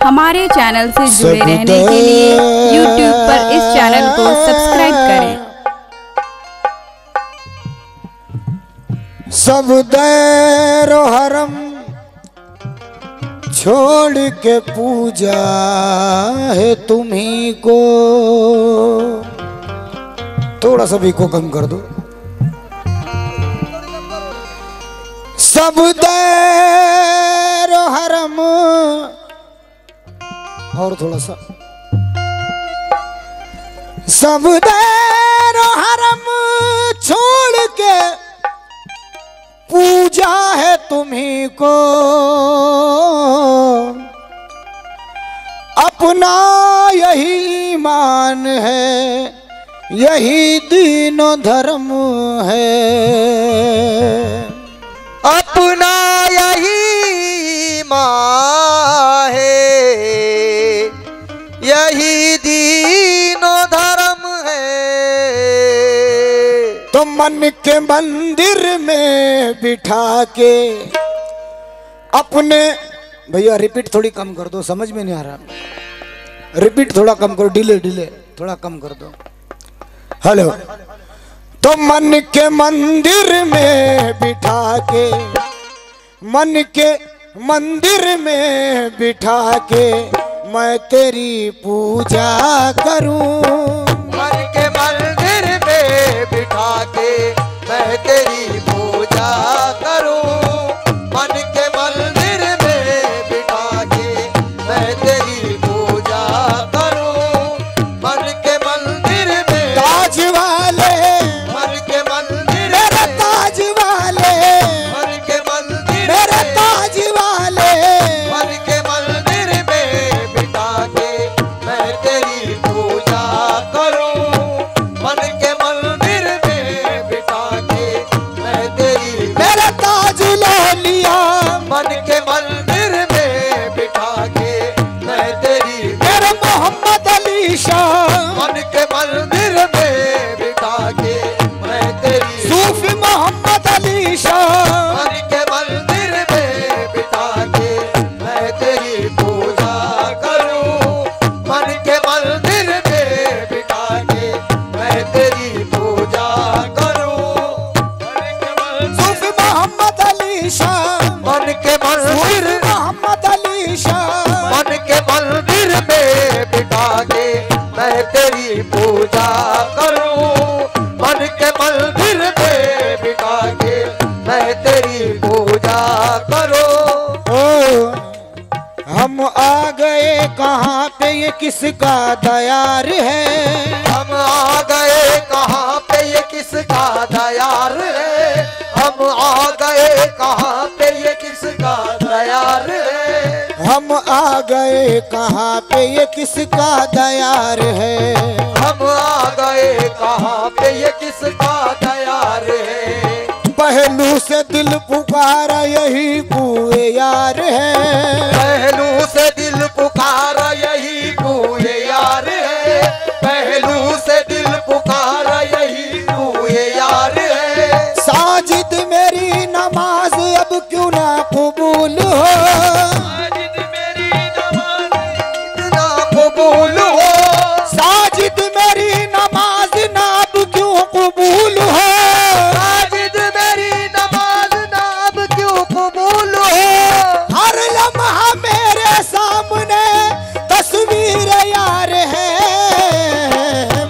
हमारे चैनल से जुड़े रहने के लिए YouTube पर इस चैनल को सब्सक्राइब करें। सब दैरो हरम छोड़ के पूजा है तुम्ही को। थोड़ा सा भी को कम कर दो। सब दैरो हरम और थोड़ा सा। सब दैरो हरम छोड़ के पूजा है तुम्ही को। अपना यही ईमान है, यही दीनो धर्म है। अपना यही ईमान है, यही दीनो धर्म है। तो मन के मंदिर में बिठा के अपने, भैया रिपीट थोड़ी कम कर दो, समझ में नहीं आ रहा। रिपीट थोड़ा कम करो, डिले थोड़ा कम कर दो। हेलो। तो मन के मंदिर में बिठा के, मन के मंदिर में बिठा के मैं तेरी पूजा करूं। मन के मंदिर में बिठा के मैं तेरी पूजा करूं। मन के मंदिर में बिठा के मैं तेरी पूजा करूं। मन के मंदिर में ताज वाले, मन के मंदिर मेरे ताज वाले, मन के मंदिर मेरे ताज वाले, मन के मंदिर में बिठा के मैं तेरी पूजा करूं। मन के मंदिर में बिठा के मैं तेरी मेरे ताज ले लिया। मन के मंदिर में बिठा के मैं तेरी मेरे मोहम्मद अली शाह, मन के मंदिर में बिठा के मैं तेरी सूफी मोहम्मद अली शाह, मन के मंदिर में बिठा के मैं तेरी पूजा करूं। मन के मंदिर में बिठा के मैं तेरी पूजा करूं। सूफी मोहम्मद अली शाह, मन के मंदिर, मोहम्मद अली शाह, मन के मंदिर में बिठा के मैं तेरी पूजा करूं। मन के मंदिर में बिठा के मैं तेरी पूजा करूं। ओ, हम आ गए कहाँ पे, ये किसका दयार है। हम आ गए कहाँ पे, ये किसका दयार है। हम आ गए कहाँ पे, ये किसका दयार है। हम आ गए कहाँ पे, ये किसका दयार है। हम आ गए कहाँ पे, ये किसका दयार है। पहलू से दिल पुकारा यही कुए यार है। पहलू से दिल पुकारा यही कुए यार है। पहलू से दिल पुकारा यही कुए यार है। साजिद मेरी नमाज अब क्यों ना कबूल हो। साजिद मेरी नमाज ना कबूल हो। साजिद मेरी नमाज ना अब क्यों कबूल हो। साजिद मेरी नमाज ना अब क्यों कबूल हो। हर लम्हा मेरे सामने तस्वीर यार है।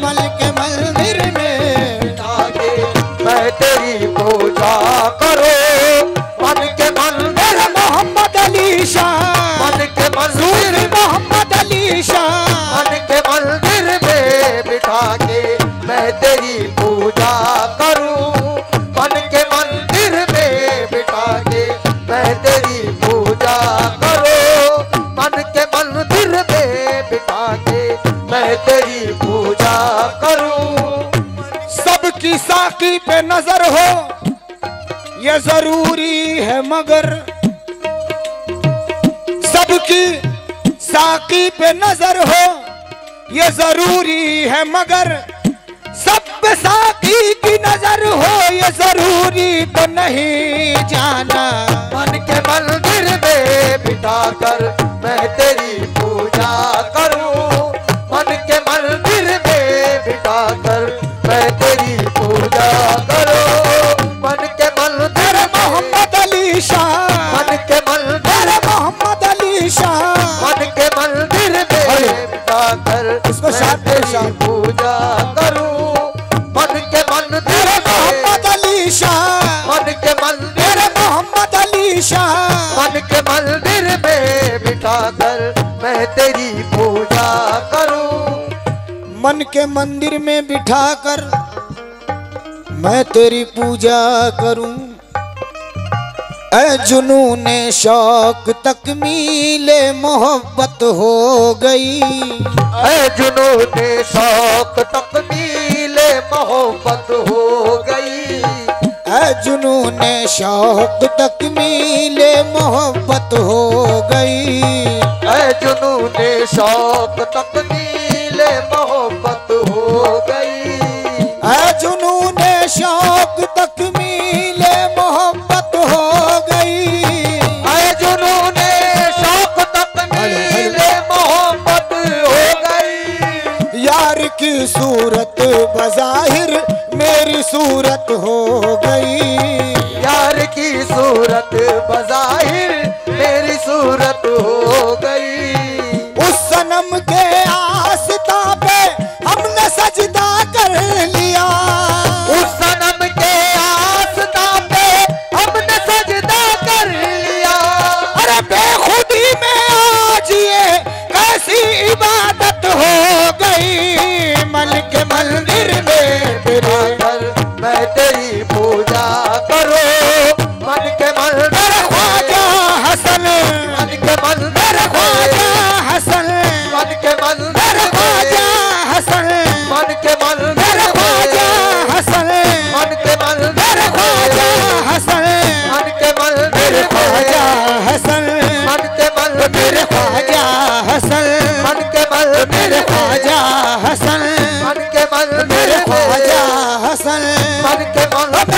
मल के मंदिर में बिठा के मैं तेरी पूजा करूं। मन के मंदिर मोहम्मद अली शाह, मन के मंदिर मोहम्मद अली शाह, मन के मंदिर में बिठा के मैं तेरी पूजा करूं। मन के मंदिर में बिठा के मैं तेरी पूजा करूं। मन के मंदिर में बिठा के मैं तेरी पूजा करूं। सबकी साकी पे नजर हो ये जरूरी है, मगर सबकी साकी पे नजर हो ये जरूरी है, मगर सब पे साकी की नजर हो ये जरूरी तो नहीं जाना। मन के मंदिर में बिठा कर मैं तेरी पूजा शाह पूजा करूं मन के मंदिर मोहम्मद अली शाह मन के मंदिर मोहम्मद अली शाह मन के मंदिर में बिठा कर मैं तेरी पूजा करूं मन के मंदिर में बिठाकर मैं तेरी पूजा करूं ऐ जुनूने शौक तकमीले मोहब्बत हो गई ऐ जुनूने शौक तकमीले मोहब्बत हो गई ऐ जुनूने शौक तकमीले मोहब्बत हो गई ऐ जुनूने शौक तकमीले मोहब्बत हो गई ऐ जुनूने शौक तकमीले मोहब्बत हो गई ऐ जुनूने शौक तकमीले मोहब्बत हो गई यार की सूरत बज़ाहिर मेरी सूरत हो गई यार की सूरत बज़ाहिर मेरी सूरत हो गई उस सनम के आस्था पे हमने सजदा कर लिया उस सनम के आस्था पे हमने सजदा कर लिया अरे बेखुदी में आज ये कैसी इबादत हो गई मन के मंदिर में बिठा कर मैं तेरी पूजा करो मन के मंदिर ख्वाजा हसन मन के मंदिर ख्वाजा हसन मन के मंदिर ख्वाजा हसन मन के मंदिर ख्वाजा हसन मन के मंदिर ख्वाजा हसन मन के मंदिर ख्वाजा हसन मन के मंदिर ख्वाजा हसन मन के मंदिर ख्वाजा हसन मन के मंदिर ख्वाजा हसन मन के मंदिर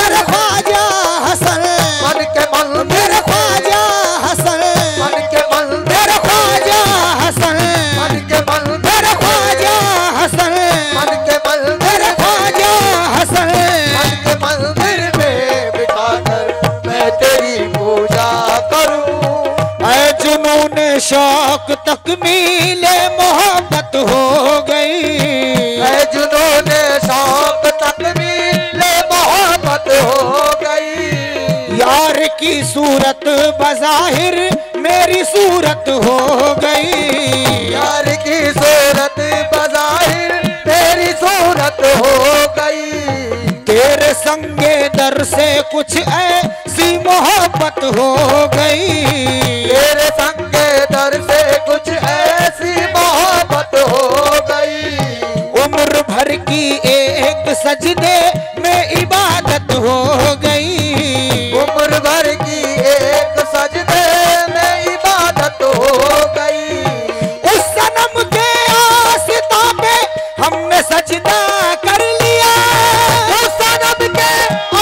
ख्वाजा हसन मन के मंदिर ख्वाजा हसन मन के मंदिर ख्वाजा हसन मन के मंदिर ख्वाजा हसन मन के मंदिर ख्वाजा हसन मन के मंदिर में बिठा कर मैं तेरी पूजा करूं ऐ जुनूने शौक तकमीले मोहब्बत हो गई ऐ जुनूने शौक तकमीले मोहब्बत हो गई यार की सूरत बज़ाहिर मेरी सूरत हो गई यार की सूरत बज़ाहिर तेरी सूरत हो गई तेरे संगे दर से कुछ ऐसी मोहब्बत हो गई तेरे संगे दर से कुछ ऐसी मोहब्बत हो गई उम्र भर की एक सजदे में इबादत हो गई उम्र भर की एक सजदे में इबादत हो गई उस सनम के आस्था पे हमने सजदा कर लिया उस सनम के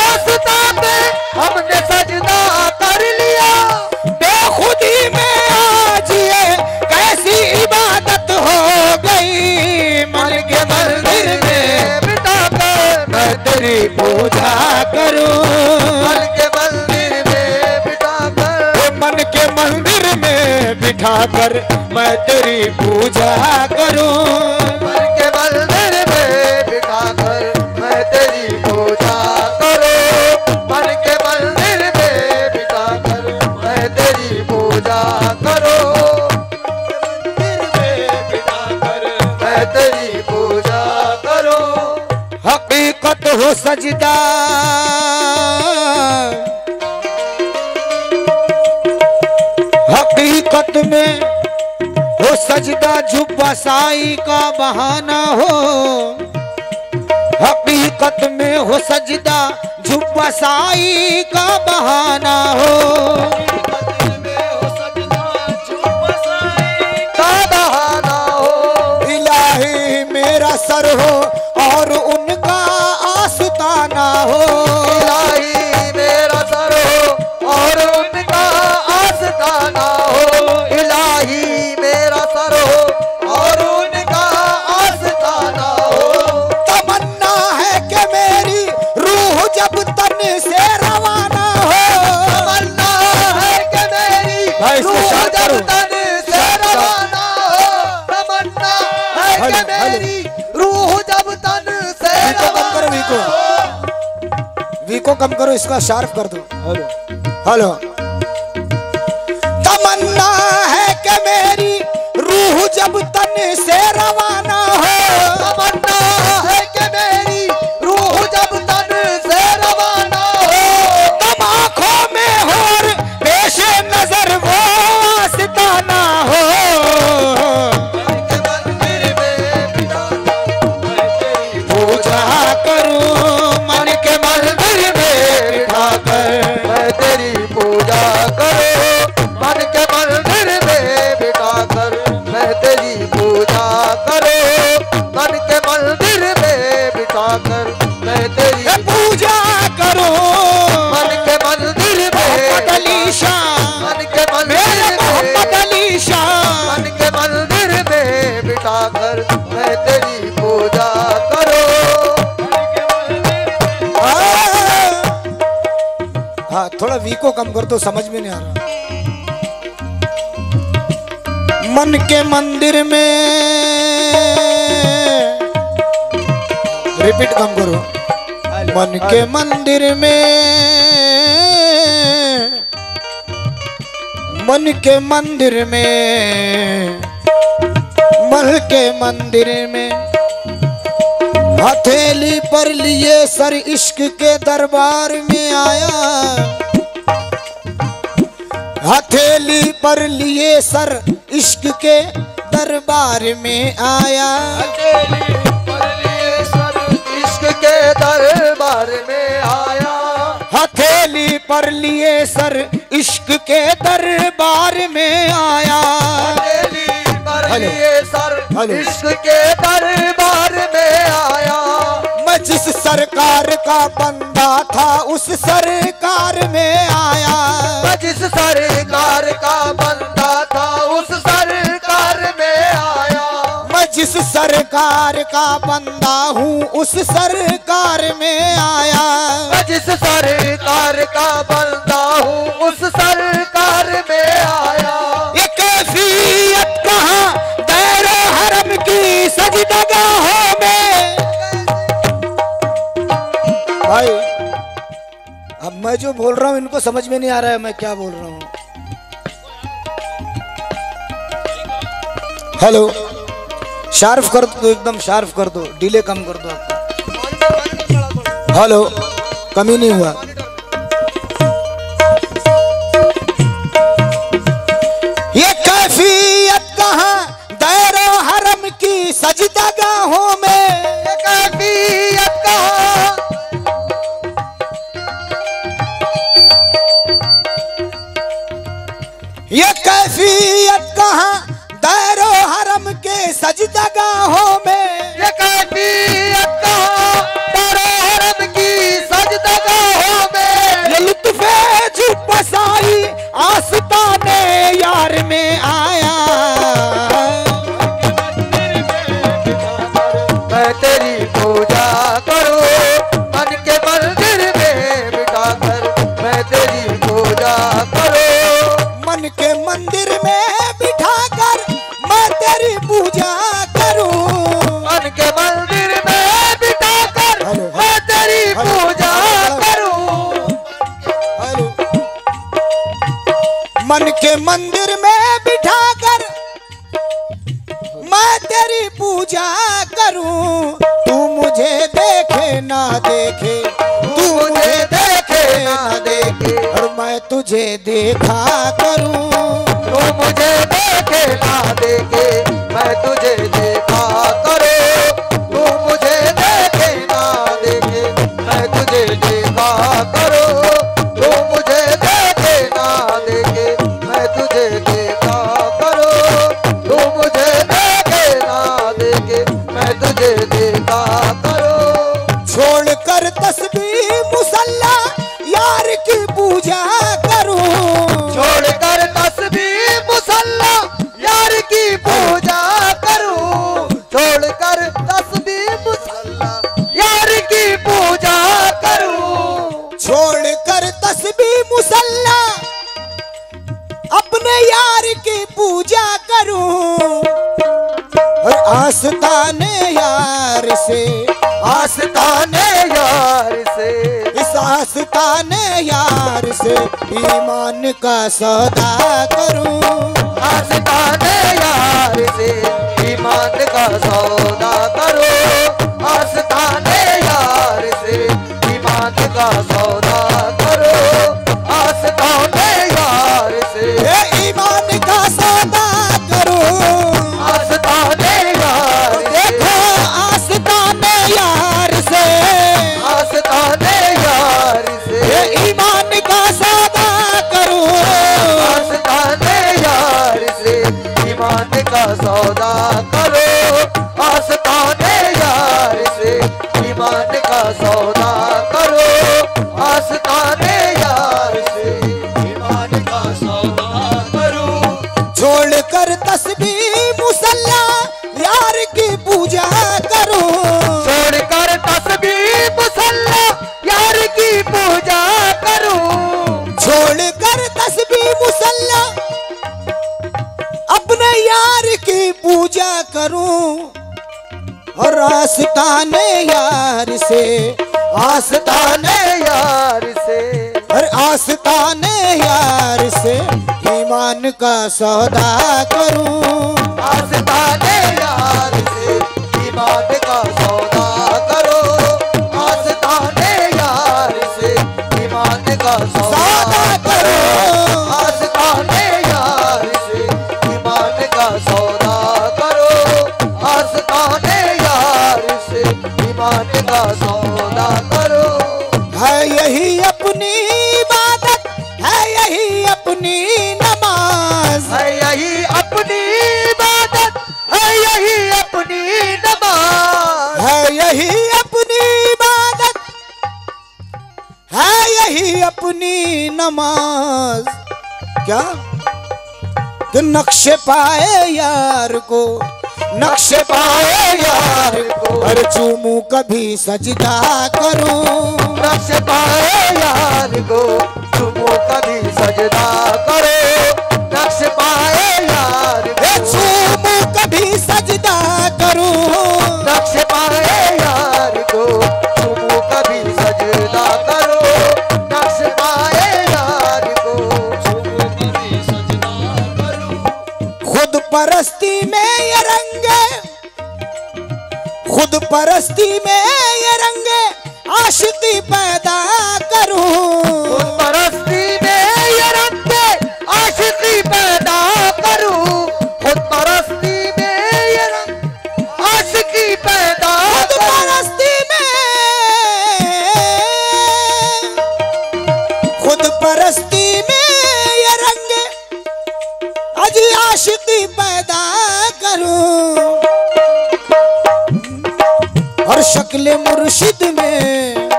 आस्था पे हमने सजदा कर लिया बेखुदी में आज ये कैसी इबादत हो गई मन के मंदिर में बिठा कर मैं तेरी पूजा करूं मन के मंदिर में बिठा कर मन के मंदिर में बिठाकर मैं तेरी पूजा करूं मन के मंदिर में बिठा कर मैं तेरी पूजा करूं मन के मंदिर में बिठा कर मैं तेरी पूजा करूं मंदिर में बिठा कर मैं तेरी पूजा करूं हकीकत हो सजदा हकीकत में हो सजदा जुब्बा साई का बहाना हो हकीकत में हो सजदा जुब्बा साई का बहाना हो का बहाना हो इलाही मेरा सर हो और उनका आस्ताना हो इलाही मेरा सर हो और उनका आस्ताना हो इलाही मेरा सर हो और उनका आस्ताना हो तमन्ना है कि मेरी रूह जब तन से रवाना हो तमन्ना है कि मेरी भाई इसको रूह शांत जब करो। तन से रवाना हो तमन्ना है कि हेलो, हेलो। मेरी रूह वीको कम करो, इसका शार्प कर दो। Hello hello. तमन्ना है कि मेरी रूह जब तन से रवाना हो, तमन्ना है कि मेरी रूह जब तन से रवाना हो, तब आंखों में हो और पेश नजर वो आस्ताना हो। मन के मंदिर में बिठा कर मैं तेरी पूजा करूं, मन के मंदिर में बिठा कर मैं तेरी पूजा करूं, मन के मंदिर में बिठा कर मैं तेरी पूजा करो, मन के मंदिर में मोहम्मद अली शाह, मन के मंदिर में मोहम्मद अली शाह, मन के मंदिर में बिठा कर मैं तेरी पूजा करूं। हाँ थोड़ा वीको कम कर दो, समझ में नहीं आ रहा। मन के मंदिर में, रिपीट कम करो। मन के मंदिर में, मन के मंदिर में, मन के मंदिर में हथेली पर लिए सर इश्क के दरबार में आया, हथेली पर लिए सर इश्क के दरबार में आया, हथेली पर लिए सर इश्क के दरबार में आया, हथेली पर लिए सर इश्क के दरबार में आया, हथेली पर लिए सर इश्क के दरबार में आया। मैं जिस सरकार का बंदा था उस सरकार में आया, मैं जिस सरकार का बंदा था उस सरकार में आया, मैं जिस सरकार का बंदा हूँ उस सरकार में आया, मैं जिस सरकार का बंदा हूँ उस सरकार में आया। ये कैफियत कहाँ दैरो हरम की सजदगाहों में। भाई अब मैं जो बोल रहा हूँ इनको समझ में नहीं आ रहा है मैं क्या बोल रहा हूँ। हेलो, शार्प कर दो, एकदम शार्प कर दो, डिले कम कर दो आपका। हेलो, कमी नहीं हुआ। ये कैफियत कहाँ दैरो हरम की सजदगाहों में, ये कैफियत कहाँ, ये कैफियत कहाँ दैरो हरम के सजदगाहों में, ये कैफियत कहाँ दैरो हरम की सजदगाहों में। ये लुत्फ़े चुप बसाई आस्ताने यार में आया, मैं तेरी पूजा करूं, मन के मंदिर में बिठा कर मैं तेरी पूजा करूं, मन के मंदिर में बिठा कर मैं तेरी पूजा करूं, मन के मंदिर में बिठा कर मैं तेरी पूजा करूं, हेलो। मन के मंदिर में बिठा कर मैं तेरी पूजा करूं, तू मुझे देखे ना देखे, तू मुझे देखे ना देखे, और मैं तुझे देखा करूं, तू मुझे देखे ना देखे मैं तुझे देखा करूं, तू मुझे देखे ना देखे मैं तुझे देखा करूं, तू मुझे देखे ना देखे मैं तुझे देखा करूं, तू मुझे देखे ना देखे मैं तुझे देखा करूं। छोड़ कर तस्बीह मुसल्ला यार की पूजा करूं, छोड़ कर तस्बीह मुसल्ला यार की पूजा करूं, छोड़ कर तस्बीह मुसल्ला यार की पूजा करूं, छोड़ कर तस्बीह मुसल्ला अपने यार की पूजा करूं, और आस्ताने यार से, आस्ताने यार से, इस आस्ताने आस्ताने यार से ईमान का सौदा करूं, आस्ताने यार से ईमान का सौदा करो, आस्ताने यार से ईमान का सौदा करो, आस्ताने यार से ईमान का सौदा करो, आस्ताने यार से, देखो आस्ताने यार से, आस्ताने यार से ईमान का सौदा करो, आस्ताने यार से ईमान का सौदा करो, आस्ताने यार से ईमान का सौदा करो, आस्ताने यार से ईमान का सौदा करो। छोड़कर तस्बीह मुसल्ला यार की पूजा करो, छोड़कर तस्बीह मुसल्ला यार की पूजा करो, छोड़कर तस्बीह मुसल्ला अपने यार की पूजा करूं, और आस्ताने यार से, आस्ताने यार से, और आस्ताने यार से ईमान का सौदा करूं, आस्ताने यार से ईमान का सौदा करो, आस्ताने यार से ईमान का सौदा करो, आस्ताने यार से ईमान का सौदा करो, आस्ताने यार से ईमान का सौदा करो। है यही अपनी इबादत, है यही अपनी नमाज, है यही अपनी इबादत, है यही अपनी नमाज, है यही अपनी इबादत, है यही अपनी नमाज। क्या कि नक्शे पाए यार को, नक्शे पाए यार को, हर चूमू कभी सजदा करूं, नक्श पाए यार को चुमो कभी सजदा करो, नक्श पाए यार को चूमू कभी सजदा करूं, नक्श पाए यार को चुमो कभी सजदा करो, नक्श पाए यार को चुमो कभी सजदा करो। खुद परस्ती में ये रंगे, खुद परस्ती में ये रंगे आशिकी पैदा करूं, खुद परस्ती में ये रंगे आशिकी पैदा करूं, खुद परस्ती में ये रंग आशिकी पैदा खुद परस्ती में, खुद परस्ती में ये रंगे आज आशिकी पैदा करूं, और शक्ल मुर्शिद में,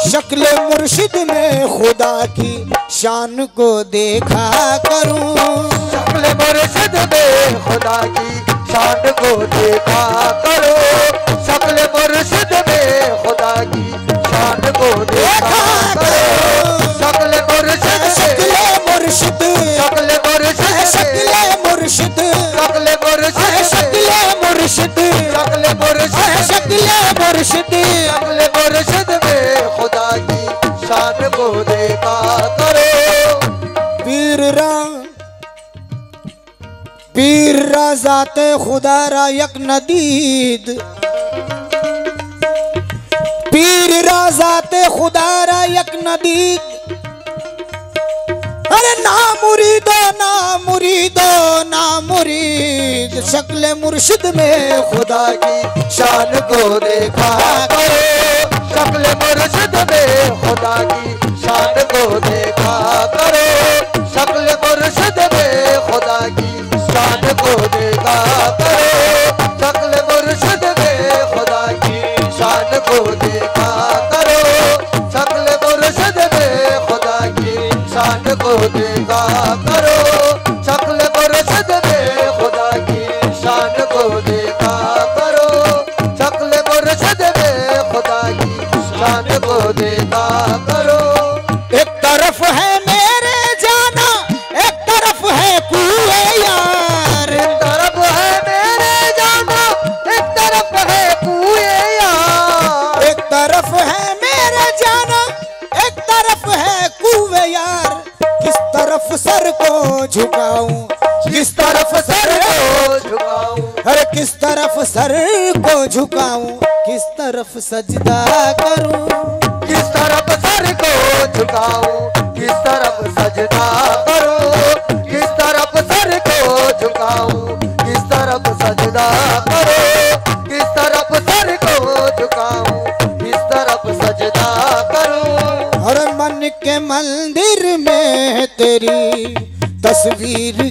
शक्ल मुर्शिद में खुदा की शान को देखा करूं, शक्ल मुर्शिद में खुदा की शान को देखा करो, शक्ल मुर्शिद में खुदा की शान को देखा करो, शक्ल मुर्शिद, शक्ल मुर्शिद, शक्ल मुर्शिद, शक्ल मुर्शिद, शक्ल मुर्शिद, शक्ल मुर्शिद, शक्ल मुर्शिद, शक्ल मुर्शिद, शक्ल मुर्शिद में खुदा की शान को देखा करो। पीर रा, पीर रा जाते खुदा रा यक नदीद, पीर रा जाते खुदा रा यक नदीद, अरे ना मुरीदो ना मुरीदो ना मुरीद, शक्ल मुर्शिद में खुदा की शान को देखा करो, शक्ल मुर्शिद में खुदा की शान को देखा करो, शक्ल मुर्शिद में खुदा की शान को देखा करो, शक्ल मुर्शिद में खुदा की शान को देखा करो, शक्ल मुर्शिद में खुदा की शान को देखा करो, शक्ल मुर्शिद में खुदा की शान को देखा करो, शक्ल मुर्शिद में खुदा की शान को देखा करो। एक तरफ है मेरे किस तरफ सर को झुकाऊं, किस तरफ सजदा करूं, किस तरफ सर को झुकाऊं, किस तरफ सजदा करूं, किस तरफ सर को झुकाऊं, किस तरफ सजदा करूं, किस तरफ सर को झुकाऊं, किस तरफ सजदा करूं। और मन के मंदिर में तेरी तस्वीर